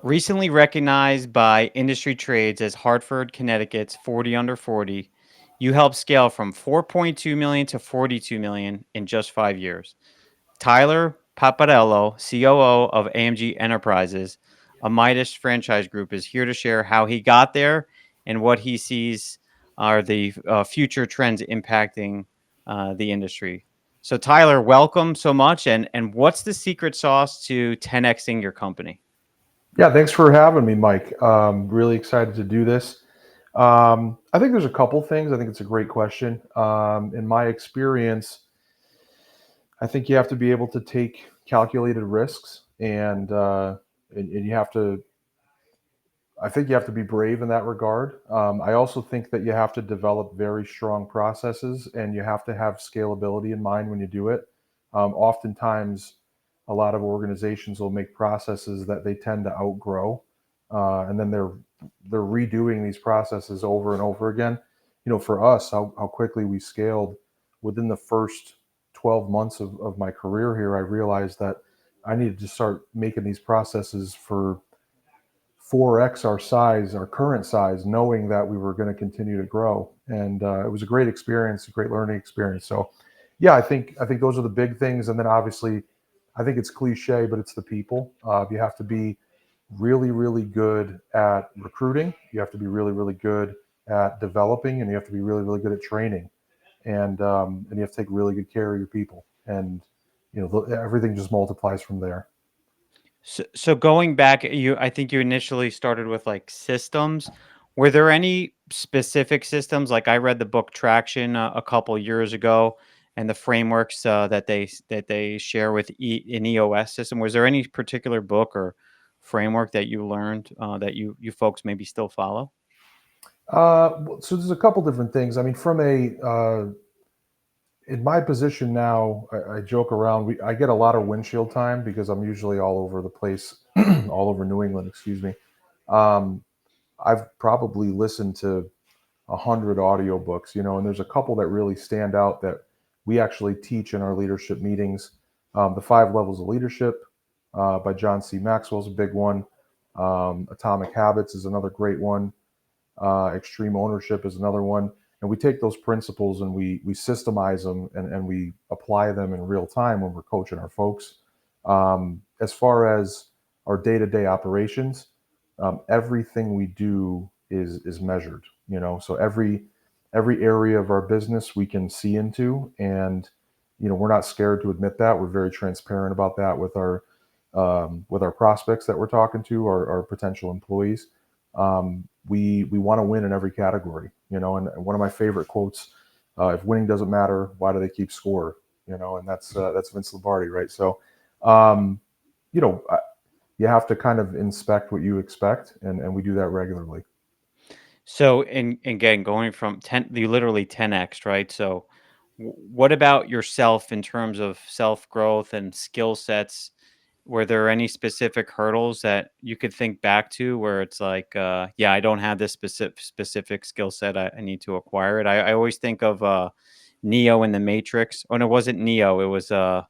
Recently recognized by industry trades as Hartford, Connecticut's 40 under 40, you helped scale from 4.2 million to 42 million in just 5 years. Tyler Paparello, COO of AMG Enterprises, a Midas franchise group, is here to share how he got there and what he sees are the future trends impacting the industry. So, Tyler, welcome so much. And what's the secret sauce to 10xing your company? Yeah, thanks for having me, Mike. Really excited to do this. I think there's a couple things. I think it's a great question. In my experience, I think you have to be able to take calculated risks, and you have to. I think you have to be brave in that regard. I also think that you have to develop very strong processes, and you have to have scalability in mind when you do it. Oftentimes, a lot of organizations will make processes that they tend to outgrow, and then they're redoing these processes over and over again. For us, how quickly we scaled within the first 12 months of my career here, I realized that I needed to start making these processes for 4x our size, our current size, knowing that we were going to continue to grow. And it was a great experience, a great learning experience. So, yeah, I think those are the big things. And then obviously, I think it's cliche, but it's the people. You have to be really, really good at recruiting. You have to be really, really good at developing, and you have to be really, really good at training. And you have to take really good care of your people. And everything just multiplies from there. So going back, I think you initially started with like systems. Were there any specific systems? Like I read the book Traction a couple years ago, and the frameworks that they share with an EOS system. Was there any particular book or framework that you learned that you folks maybe still follow? So there's a couple different things. I mean, from a in my position now, I joke around. I get a lot of windshield time because I'm usually all over the place, all over New England. Excuse me. Um, I've probably listened to 100 audiobooks, and there's a couple that really stand out that we actually teach in our leadership meetings. The Five Levels of Leadership by John C. Maxwell is a big one. Atomic Habits is another great one. Extreme Ownership is another one. And we take those principles and we systemize them and we apply them in real time when we're coaching our folks. As far as our day-to-day operations, everything we do is measured. So every area of our business we can see into, and we're not scared to admit that. We're very transparent about that with our prospects that we're talking to, our potential employees. We want to win in every category, and one of my favorite quotes, if winning doesn't matter, why do they keep score? And that's Vince Lombardi, right? So, um, you know, I- you have to kind of inspect what you expect, and we do that regularly. So, and again, going from 10, you literally 10x, right? So, what about yourself in terms of self growth and skill sets? Were there any specific hurdles that you could think back to where it's like, yeah, I don't have this specific skill set. I need to acquire it. I always think of Neo in the Matrix. Oh, no, it wasn't Neo. It was the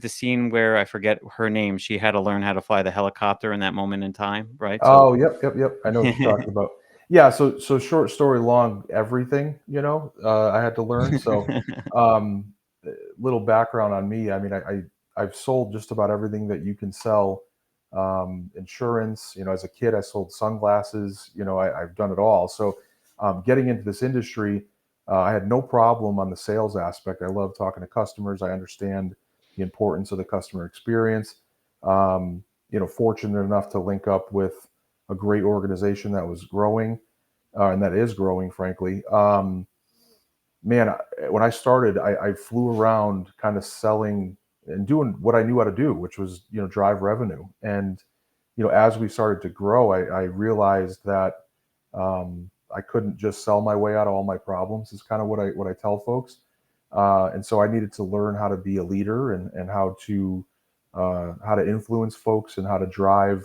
scene where I forget her name. She had to learn how to fly the helicopter in that moment in time, right? So, Oh, yep, yep, yep. I know what you're talking about. Yeah. So short story long, everything. I had to learn. So, um, little background on me. I mean, I've sold just about everything that you can sell. Insurance. As a kid, I sold sunglasses. I've done it all. So, getting into this industry, I had no problem on the sales aspect. I love talking to customers. I understand the importance of the customer experience. Fortunate enough to link up with a great organization that was growing, and that is growing, frankly. Man, when I started, I flew around kind of selling and doing what I knew how to do, which was, drive revenue. And, as we started to grow, I realized that I couldn't just sell my way out of all my problems, is kind of what I tell folks. And so I needed to learn how to be a leader and how to influence folks and how to drive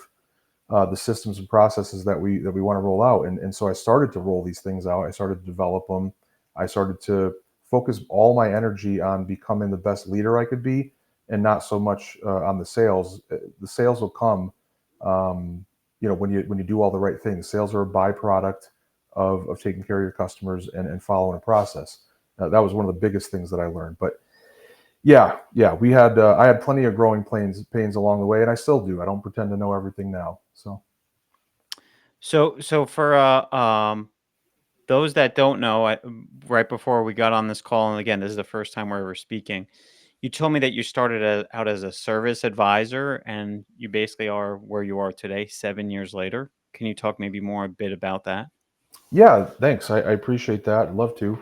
the systems and processes that we want to roll out. And so I started to roll these things out. I started to develop them. I started to focus all my energy on becoming the best leader I could be, and not so much on the sales. The sales will come When you do all the right things. Sales are a byproduct of taking care of your customers and following a process. That was one of the biggest things that I learned. But yeah, I had plenty of growing pains along the way, and I still do. I don't pretend to know everything now. So So for those that don't know, right before we got on this call, and again, this is the first time we're ever speaking. You told me that you started out as a service advisor, and you basically are where you are today, 7 years later. Can you talk maybe more a bit about that? yeah, thanks. I appreciate that. I'd love to.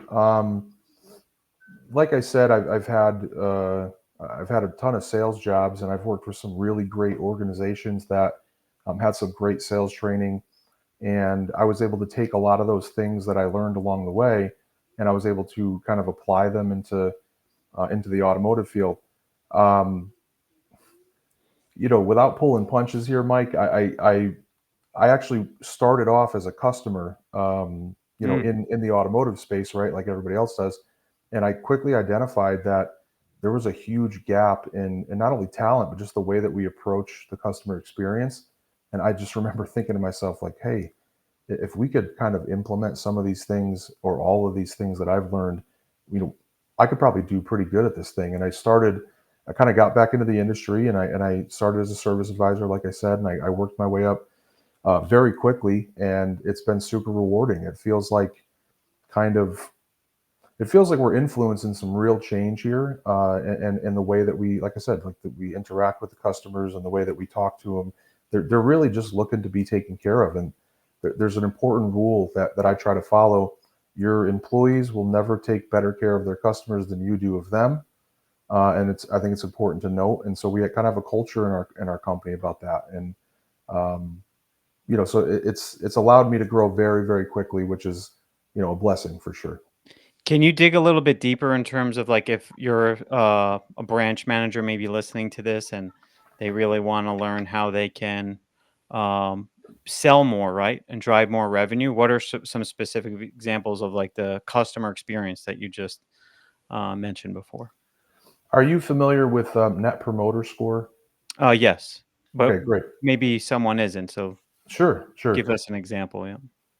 Like I said, I've had a ton of sales jobs, and I've worked for some really great organizations that had some great sales training. And I was able to take a lot of those things that I learned along the way, and I was able to kind of apply them into the automotive field. Um, without pulling punches here, Mike, I actually started off as a customer, Mm, in the automotive space, right, like everybody else does, and I quickly identified that there was a huge gap in not only talent but just the way that we approach the customer experience. And I just remember thinking to myself, like, hey, if we could kind of implement some of these things or all of these things that I've learned, you know, I could probably do pretty good at this thing. And I kind of got back into the industry, and I started as a service advisor, like I said, and I worked my way up very quickly, and it's been super rewarding. Kind of, it feels like we're influencing some real change here, and the way that we, like I said, like that we interact with the customers and the way that we talk to them. They're really just looking to be taken care of, and there's an important rule that I try to follow. Your employees will never take better care of their customers than you do of them, and I think it's important to note. And so we kind of have a culture in our company about that, and um, so it's allowed me to grow very, very quickly, which is a blessing for sure. Can you dig a little bit deeper in terms of like if you're a branch manager maybe listening to this and they really want to learn how they can um, sell more, right, and drive more revenue? What are some specific examples of like the customer experience that you just mentioned before? Are you familiar with Net Promoter Score? Yes, but Okay, great. maybe someone isn't. So Sure. give us an example. Yeah.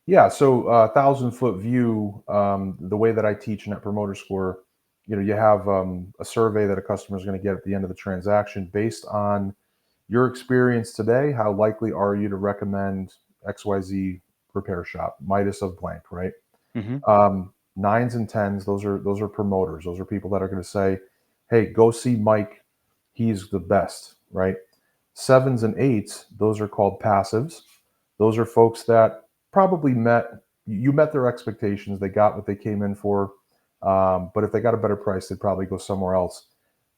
Yeah, so 1,000 foot view, the way that I teach Net Promoter Score, you have a survey that a customer is going to get at the end of the transaction based on your experience today. How likely are you to recommend XYZ repair shop, Midas of blank, right? Hmm. Nines and tens, those are promoters. Those are people that are going to say, "Hey, go see Mike. He's the best," right? Sevens and eights, those are called passives. Those are folks that probably met their expectations. They got what they came in for. But if they got a better price, they'd probably go somewhere else.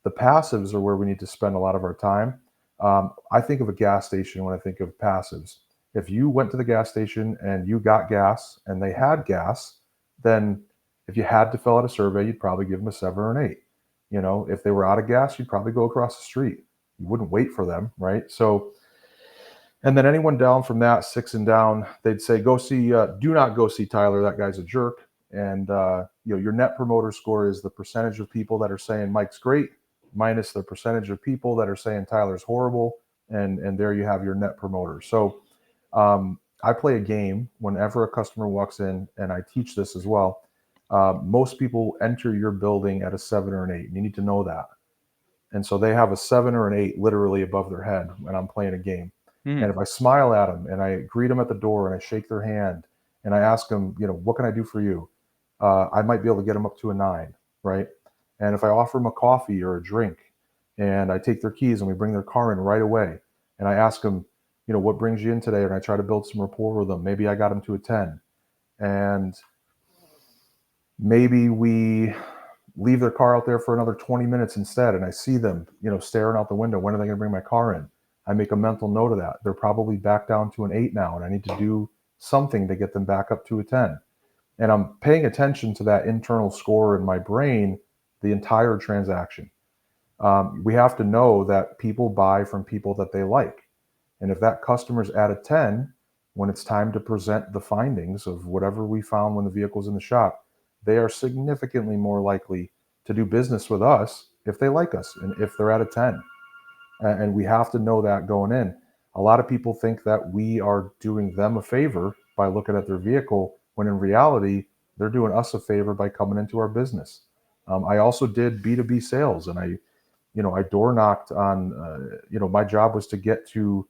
The passives are where we need to spend a lot of our time. I think of a gas station when I think of passives. If you went to the gas station and you got gas and they had gas, then if you had to fill out a survey, you'd probably give them a seven or an eight. If they were out of gas, you'd probably go across the street. You wouldn't wait for them, right? So, and then anyone down from that, six and down, they'd say, do not go see Tyler. That guy's a jerk. And, your net promoter score is the percentage of people that are saying Mike's great minus the percentage of people that are saying Tyler's horrible. And there you have your net promoter. So, I play a game whenever a customer walks in, and I teach this as well. Most people enter your building at a seven or an eight. And you need to know that. And so they have a seven or an eight literally above their head when I'm playing a game. And if I smile at them and I greet them at the door and I shake their hand and I ask them, what can I do for you? I might be able to get them up to a nine, right? And if I offer them a coffee or a drink and I take their keys and we bring their car in right away and I ask them, what brings you in today? And I try to build some rapport with them. Maybe I got them to a 10. And maybe we leave their car out there for another 20 minutes instead, and I see them staring out the window. When are they going to bring my car in? I make a mental note of that. They're probably back down to an 8 now, and I need to do something to get them back up to a 10. And I'm paying attention to that internal score in my brain the entire transaction. We have to know that people buy from people that they like. And if that customer's at a 10, when it's time to present the findings of whatever we found when the vehicle's in the shop, they are significantly more likely to do business with us if they like us and if they're at a 10. And we have to know that going in. A lot of people think that we are doing them a favor by looking at their vehicle, when in reality, they're doing us a favor by coming into our business. I also did B2B sales, and I door knocked on, my job was to get to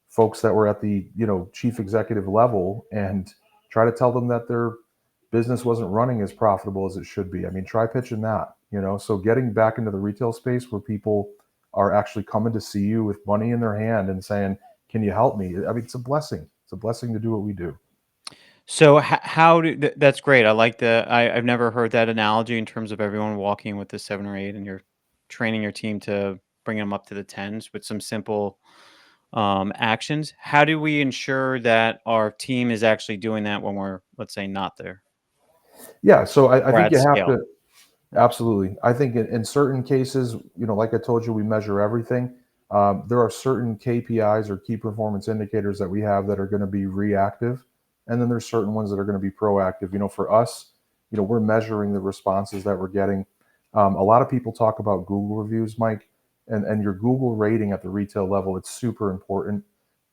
folks that were at the, chief executive level and try to tell them that their business wasn't running as profitable as it should be. I mean, try pitching that. So getting back into the retail space where people are actually coming to see you with money in their hand and saying, can you help me? I mean, it's a blessing. It's a blessing to do what we do. So how do that's great. I like I've never heard that analogy in terms of everyone walking with the 7 or 8 and you're training your team to bring them up to the 10s with some simple actions. How do we ensure that our team is actually doing that when we're, let's say, not there Yeah. So I or think at you have scale? to. Absolutely. I think in certain cases, like I told you, we measure everything. There are certain KPIs or key performance indicators that we have that are going to be reactive. And then there's certain ones that are going to be proactive. For us, we're measuring the responses that we're getting. A lot of people talk about Google reviews, Mike, and your Google rating at the retail level, it's super important.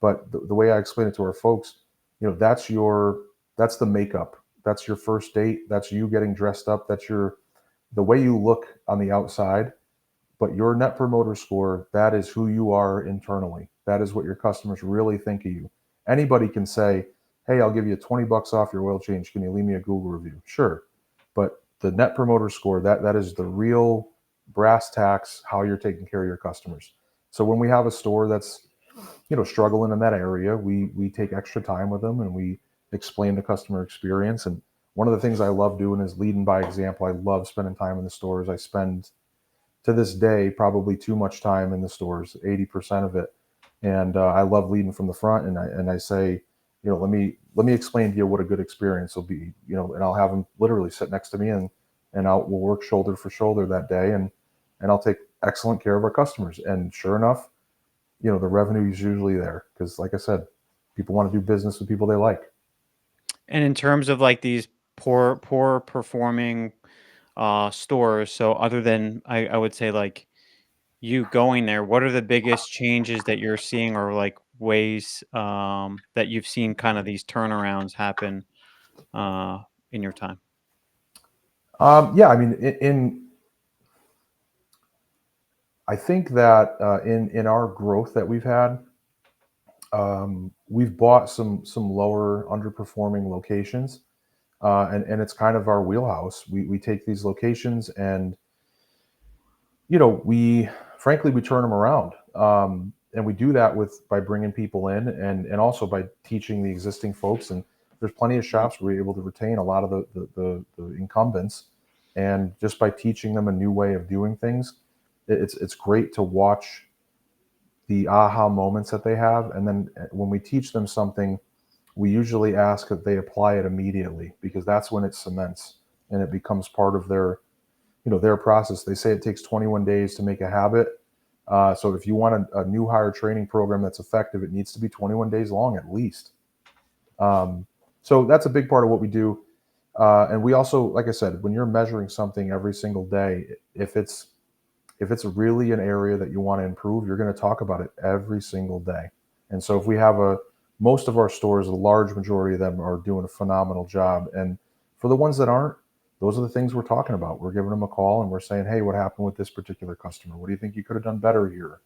But the way I explain it to our folks, that's the makeup. That's your first date. That's you getting dressed up. That's the way you look on the outside, but your net promoter score, that is who you are internally. That is what your customers really think of you. Anybody can say, hey, I'll give you $20 off your oil change. Can you leave me a Google review? Sure. But the net promoter score, that is the real brass tacks, how you're taking care of your customers. So when we have a store that's struggling in that area, we take extra time with them and we explain the customer experience. And one of the things I love doing is leading by example. I love spending time in the stores. I spend, to this day, probably too much time in the stores, 80% of it. And I love leading from the front. And I say, let me explain to you what a good experience will be. And I'll have them literally sit next to me, and we'll work shoulder for shoulder that day, and I'll take excellent care of our customers. And sure enough, the revenue is usually there because, like I said, people want to do business with people they like. And in terms of like these poor performing stores, so other than I would say like you going there, what are the biggest changes that you're seeing or like ways that you've seen kind of these turnarounds happen uh, in your time? Yeah, I mean, I think that in our growth that we've had, we've bought some lower underperforming locations, and it's kind of our wheelhouse. We take these locations and we frankly we turn them around, and we do that by bringing people in, and also by teaching the existing folks. And there's plenty of shops where we're able to retain a lot of the incumbents, and just by teaching them a new way of doing things, it's great to watch the aha moments that they have. And then when we teach them something, we usually ask that they apply it immediately, because that's when it cements and it becomes part of their process. They say it takes 21 days to make a habit. So if you want a new hire training program that's effective, it needs to be 21 days long at least. So that's a big part of what we do. And we also, like I said, when you're measuring something every single day, if it's really an area that you want to improve, you're going to talk about it every single day. And so if we have most of our stores, a large majority of them are doing a phenomenal job. And for the ones that aren't, those are the things we're talking about. We're giving them a call and we're saying, hey, what happened with this particular customer? What do you think you could have done better here?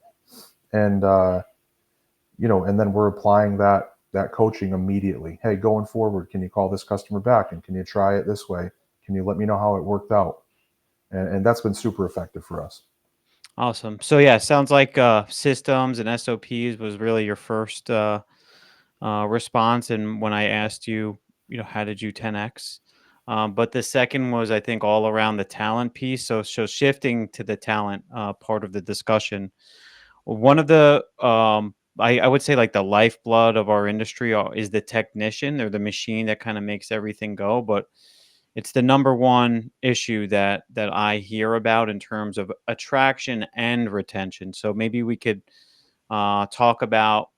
And, and then we're applying that coaching immediately. Hey, going forward, can you call this customer back? And can you try it this way? Can you let me know how it worked out? And that's been super effective for us. Awesome. So yeah, sounds like systems and SOPs was really your first response. And when I asked you, how did you 10x? But the second was, I think, all around the talent piece. So shifting to the talent part of the discussion, one of the I would say like the lifeblood of our industry is the technician or the machine that kind of makes everything go. But it's the number one issue that I hear about in terms of attraction and retention. So maybe we could talk about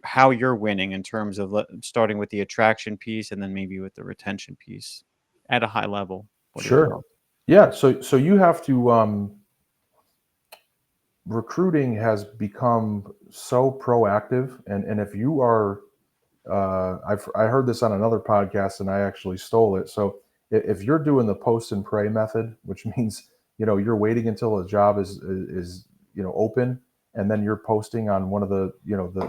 how you're winning in terms of starting with the attraction piece and then maybe with the retention piece at a high level. What are your Sure. thoughts? Yeah. So you have to recruiting has become so proactive, and if you are, I heard this on another podcast and I actually stole it. So if you're doing the post and pray method, which means you're waiting until a job is open, and then you're posting on one of the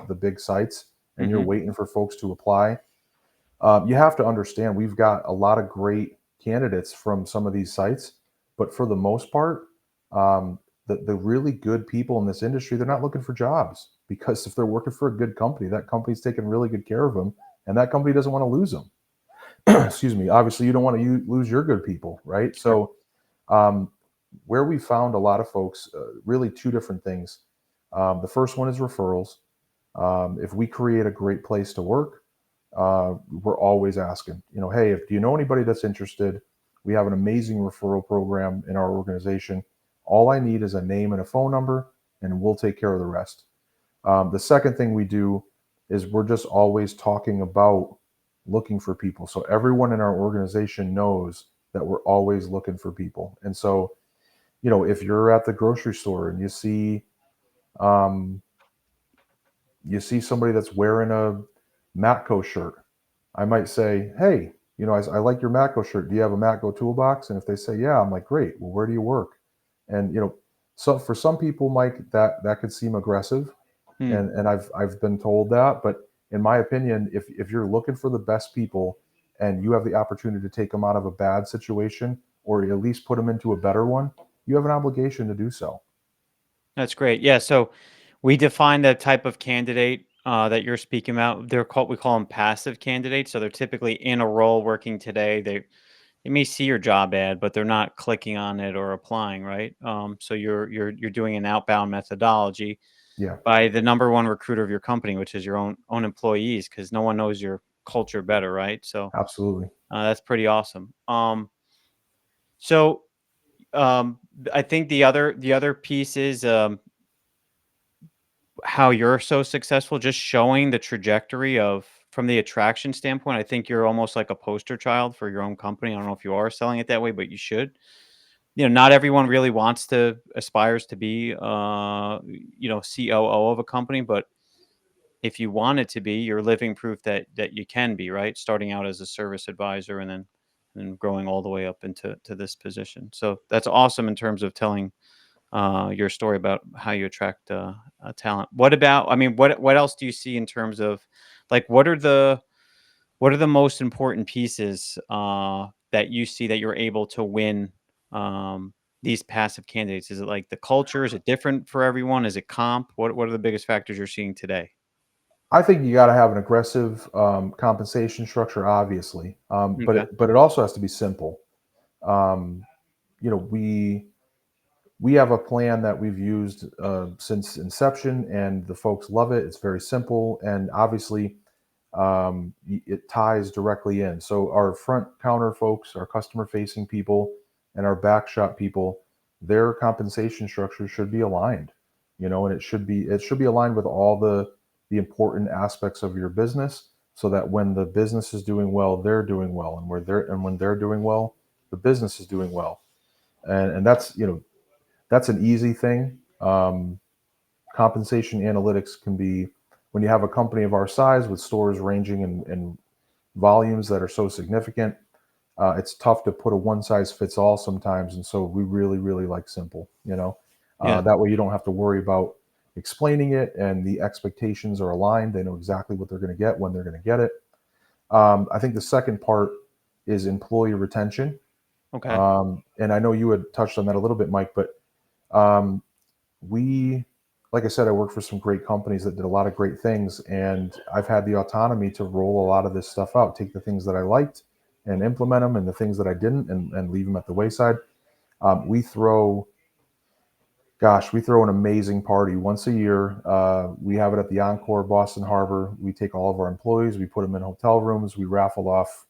the big sites, and you're Hmm. waiting for folks to apply. You have to understand we've got a lot of great candidates from some of these sites, but for the most part, the really good people in this industry, they're not looking for jobs, because if they're working for a good company, that company's taking really good care of them, and that company doesn't want to lose them. Excuse me. Obviously, you don't want to lose your good people, right? Sure. So, where we found a lot of folks, really two different things. The first one is referrals. If we create a great place to work, we're always asking, hey, if do you know anybody that's interested? We have an amazing referral program in our organization. All I need is a name and a phone number, and we'll take care of the rest. The second thing we do is we're just always talking about looking for people. So everyone in our organization knows that we're always looking for people. And so, if you're at the grocery store and um, you see somebody that's wearing a Matco shirt, I might say, hey, I like your Matco shirt. Do you have a Matco toolbox? And if they say, yeah, I'm like, great. Well, where do you work? And, so for some people, Mike, that could seem aggressive. Hmm. And I've been told that. But in my opinion, if you're looking for the best people and you have the opportunity to take them out of a bad situation, or at least put them into a better one, you have an obligation to do so. That's great. Yeah. So we define the type of candidate that you're speaking about. We call them passive candidates. So they're typically in a role working today. They may see your job ad, but they're not clicking on it or applying, right? So you're doing an outbound methodology Yeah, by the number one recruiter of your company, which is your own employees, because no one knows your culture better, right? So absolutely. that's pretty awesome. So I think the other piece is how you're so successful, just showing the trajectory of from the attraction standpoint. I think you're almost like a poster child for your own company. I don't know if you are selling it that way, but you should. Not everyone really wants to aspires to be COO of a company, but if you want it to be, you're living proof that you can be, right? Starting out as a service advisor and growing all the way up into this position. So that's awesome in terms of telling your story about how you attract talent. What about? I mean, what else do you see in terms of like what are the most important pieces that you see that you're able to win these passive candidates? Is it like the culture? Is it different for everyone? Is it comp? What are the biggest factors you're seeing today? I think you got to have an aggressive compensation structure, obviously, but Okay. it also has to be simple. Um, you know, we have a plan that we've used since inception, and the folks love it. It's very simple, and obviously, it ties directly in. So our front counter folks, our customer facing people, and our back shop people, their compensation structure should be aligned. And it should be aligned with all the important aspects of your business, so that when the business is doing well, they're doing well, and when they're doing well, the business is doing well. And that's an easy thing. Compensation analytics can be, when you have a company of our size with stores ranging in volumes that are so significant, it's tough to put a one size fits all sometimes. And so we really, really like simple, Yeah. that way you don't have to worry about explaining it, and the expectations are aligned. They know exactly what they're going to get when they're going to get it. I think the second part is employee retention. Okay. And I know you had touched on that a little bit, Mike, but um, we, like I said, I worked for some great companies that did a lot of great things, and I've had the autonomy to roll a lot of this stuff out, take the things that I liked and implement them, and the things that I didn't, and leave them at the wayside. We throw, gosh, we throw an amazing party once a year. We have it at the Encore Boston Harbor. We take all of our employees, we put them in hotel rooms, we raffle off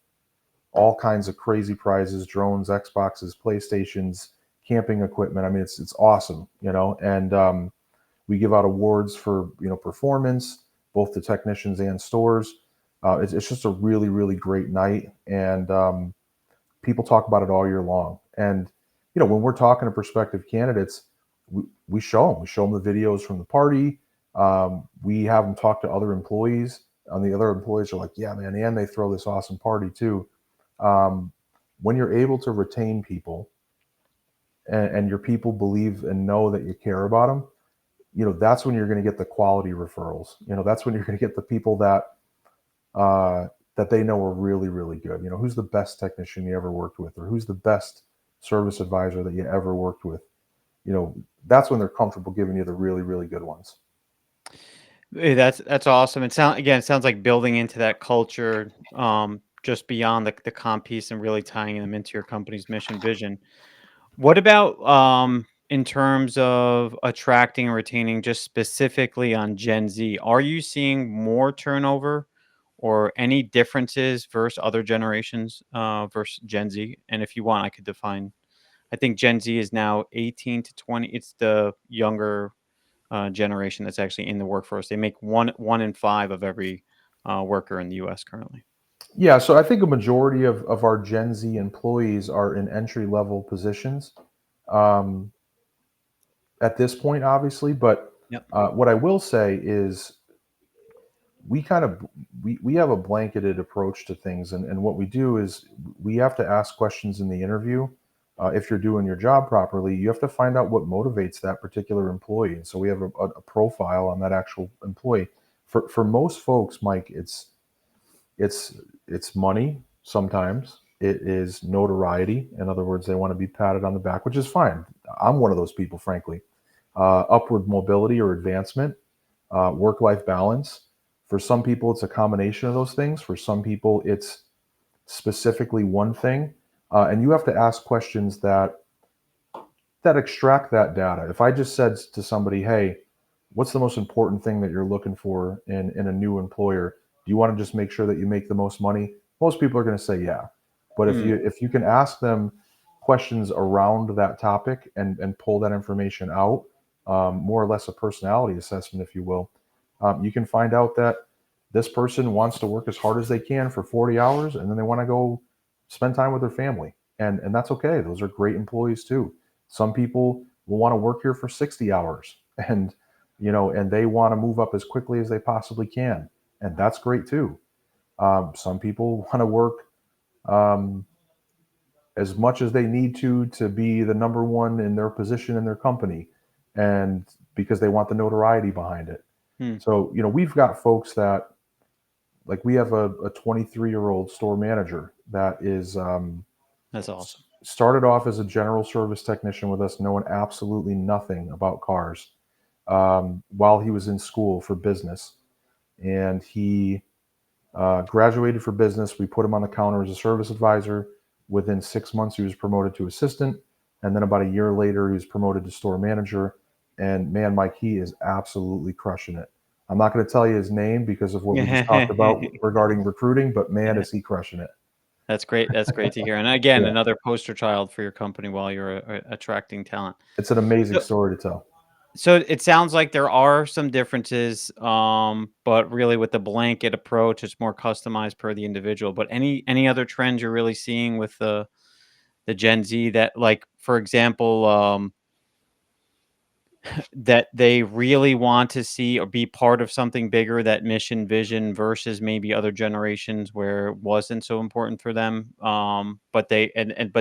all kinds of crazy prizes: drones, Xboxes, PlayStations, camping equipment. I mean, it's awesome, and we give out awards for performance, both to technicians and stores. It's just a really, really great night, and people talk about it all year long. And when we're talking to prospective candidates, we show them the videos from the party. We have them talk to other employees, and the other employees are like, yeah, man, and they throw this awesome party too. Um, when you're able to retain people, and your people believe and know that you care about them, that's when you're going to get the quality referrals. That's when you're going to get the people uh, that they know are really, really good. Who's the best technician you ever worked with, or who's the best service advisor that you ever worked with. That's when they're comfortable giving you the really, really good ones. Hey, that's awesome. It sounds like building into that culture, just beyond the comp piece and really tying them into your company's mission vision. What about in terms of attracting and retaining, just specifically on Gen Z? Are you seeing more turnover or any differences versus other generations versus Gen Z? And if you want, I could define. I think Gen Z is now 18 to 20. It's the younger generation that's actually in the workforce. They make one in five of every worker in the U.S. currently. Yeah, so I think a majority of our Gen Z employees are in entry level positions um, at this point, obviously. But Yep. what I will say is we kind of we have a blanketed approach to things, and what we do is we have to ask questions in the interview. If you're doing your job properly, you have to find out what motivates that particular employee, and so we have a profile on that actual employee. For most folks, Mike, it's it's money. Sometimes it is notoriety. In other words, they want to be patted on the back, which is fine. I'm one of those people, frankly. Upward mobility or advancement, work-life balance. For some people, it's a combination of those things. For some people, it's specifically one thing. And you have to ask questions that extract that data. If I just said to somebody, "Hey, what's the most important thing that you're looking for in a new employer? Do you want to just make sure that you make the most money?" Most people are going to say, "Yeah." But if Hmm. you can ask them questions around that topic and pull that information out, more or less a personality assessment, if you will, you can find out that this person wants to work as hard as they can for 40 hours, and then they want to go spend time with their family, and that's okay. Those are great employees too. Some people will want to work here for 60 hours, and they want to move up as quickly as they possibly can, and that's great too. Some people want to work um, as much as they need to be the number one in their position in their company, and because they want the notoriety behind it. Hmm. So we've got folks that, like, we have a 23-year-old store manager that is That's awesome. started off as a general service technician with us, knowing absolutely nothing about cars, while he was in school for business. And he graduated for business. We put him on the counter as a service advisor. Within 6 months, he was promoted to assistant. And then about a year later, he was promoted to store manager. And man, Mike, he is absolutely crushing it. I'm not going to tell you his name because of what we just talked about regarding recruiting, but man, Yeah, is he crushing it. that's great. That's great to hear. And again, Yeah, another poster child for your company while you're attracting talent. it's an amazing So, story to tell. so it sounds like there are some differences, but really with the blanket approach, it's more customized per the individual. But any other trends you're really seeing with the Gen Z that, like, for example, that they really want to see or be part of something bigger, that mission vision versus maybe other generations where it wasn't so important for them. But but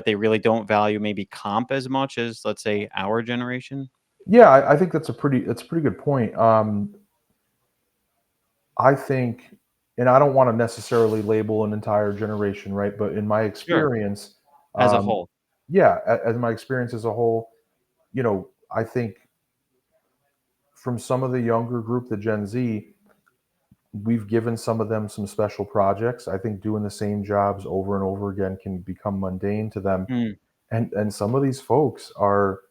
they really don't value maybe comp as much as, let's say, our generation. Yeah, I think that's a pretty good point. I think, and I don't want to necessarily label an entire generation, right? But in my Sure. experience, As a um, whole. yeah, as my experience as a whole, I think from some of the younger group, the Gen Z, we've given some of them some special projects. I think doing the same jobs over and over again can become mundane to them, Mm, and some of these folks are,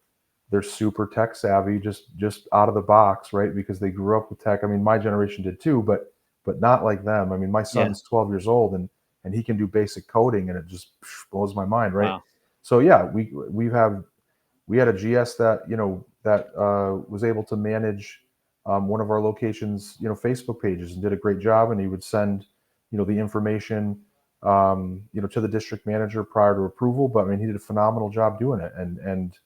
they're super tech savvy, just out of the box, right? Because they grew up with tech. I mean, my generation did too, but not like them. I mean, my yeah. son's 12 years old, and he can do basic coding, and it just blows my mind, right? Wow. So yeah, we had a GS that was able to manage one of our locations, Facebook pages, and did a great job. And he would send the information to the district manager prior to approval. But I mean, he did a phenomenal job doing it, and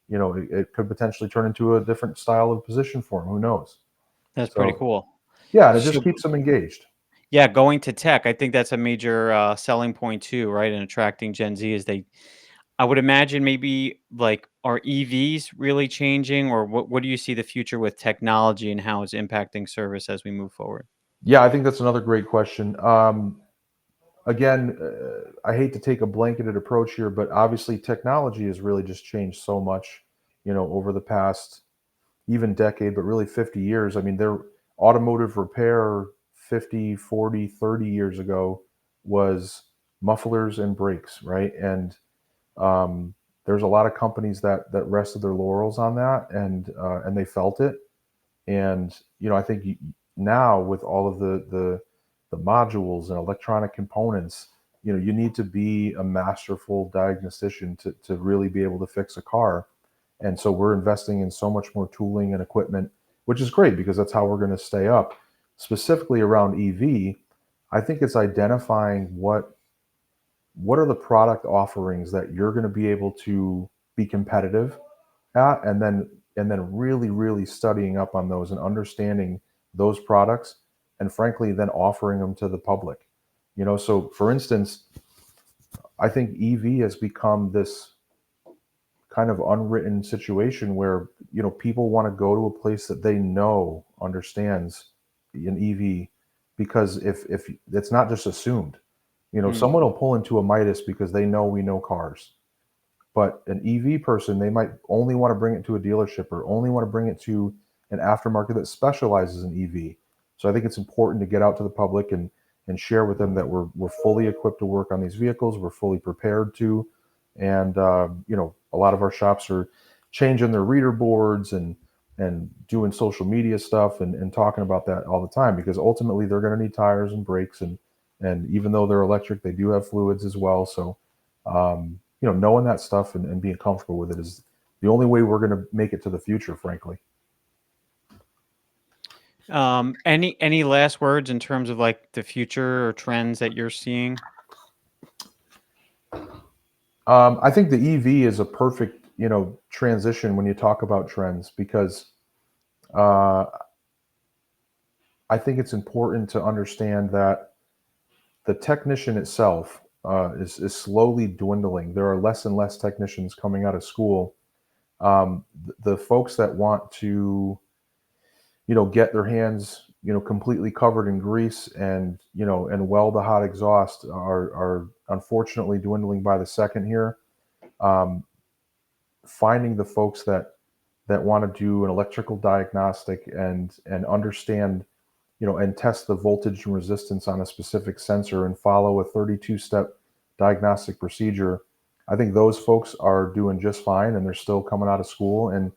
it could potentially turn into a different style of position for them. Who knows? That's pretty So cool. yeah, and it So just keeps them engaged. yeah, going to tech, I think that's a major selling point too, right? In attracting Gen Z is I would imagine maybe like are EVs really changing, or what do you see the future with technology and how it's impacting service as we move forward? Yeah, I think that's another great question. Again, I hate to take a blanketed approach here, but obviously technology has really just changed so much, over the past even decade, but really 50 years. I mean, their automotive repair 50, 40, 30 years ago was mufflers and brakes, right? And um, there's a lot of companies that rested their laurels on that, and they felt it. And I think now with all of the modules and electronic components, you need to be a masterful diagnostician to really be able to fix a car. And so we're investing in so much more tooling and equipment, which is great because that's how we're going to stay up. Specifically around EV, I think it's identifying what are the product offerings that you're going to be able to be competitive at, and then really really studying up on those and understanding those products, and frankly then offering them to the public. So for instance, I think EV has become this kind of unwritten situation where people want to go to a place that they know understands an EV, because if it's not just assumed, Mm, someone will pull into a Midas because they know we know cars. But an EV person, they might only want to bring it to a dealership or only want to bring it to an aftermarket that specializes in EV. So I think it's important to get out to the public and share with them that we're fully equipped to work on these vehicles. We're fully prepared to, and a lot of our shops are changing their reader boards and doing social media stuff and talking about that all the time, because ultimately they're going to need tires and brakes, and even though they're electric, they do have fluids as well. So knowing that stuff and being comfortable with it is the only way we're going to make it to the future, frankly. any last words in terms of like the future or trends that you're seeing? I think the EV is a perfect, transition when you talk about trends, because uh, I think it's important to understand that the technician itself is slowly dwindling. There are less and less technicians coming out of school. The folks that want to get their hands, completely covered in grease and weld a hot exhaust are unfortunately dwindling by the second here. Um, Finding the folks that want to do an electrical diagnostic and understand, and test the voltage and resistance on a specific sensor and follow a 32-step diagnostic procedure. I think those folks are doing just fine, and they're still coming out of school. And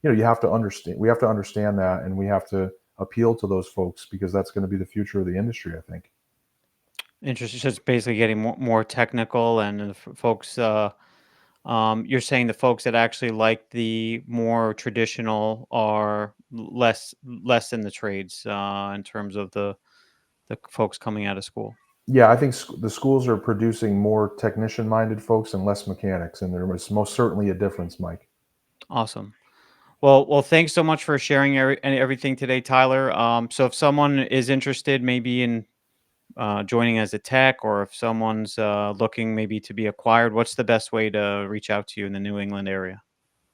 you have to understand. We have to understand that, and we have to appeal to those folks, because that's going to be the future of the industry, I think. Interesting. So it's basically getting more technical, and the folks. You're saying the folks that actually like the more traditional are less in the trades in terms of the folks coming out of school. Yeah, I think the schools are producing more technician-minded folks and less mechanics, and there is most certainly a difference, Mike. Awesome. Well, thanks so much for sharing everything today, Tyler. So if someone is interested, maybe in joining as a tech, or if someone's looking maybe to be acquired, what's the best way to reach out to you in the New England area?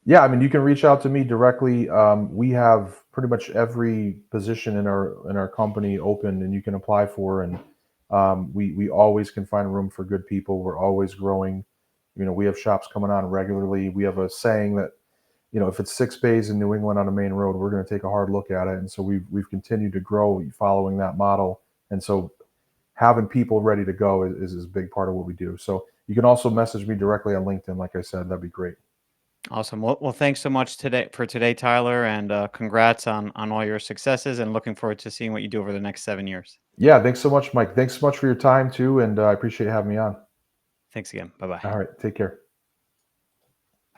Yeah, I mean, you can reach out to me directly. We have pretty much every position in our company open, and you can apply for. And we always can find room for good people. We're always growing. We have shops coming on regularly. We have a saying that if it's 6 bays in New England on a main road, we're going to take a hard look at it. And so we've continued to grow following that model. And so having people ready to go is a big part of what we do. So you can also message me directly on LinkedIn. Like I said, that'd be great. Awesome. Well, thanks so much today, Tyler, and congrats on all your successes. And looking forward to seeing what you do over the next 7 years. Yeah, thanks so much, Mike. Thanks so much for your time too, and I appreciate having me on. Thanks again. Bye bye. All right, take care.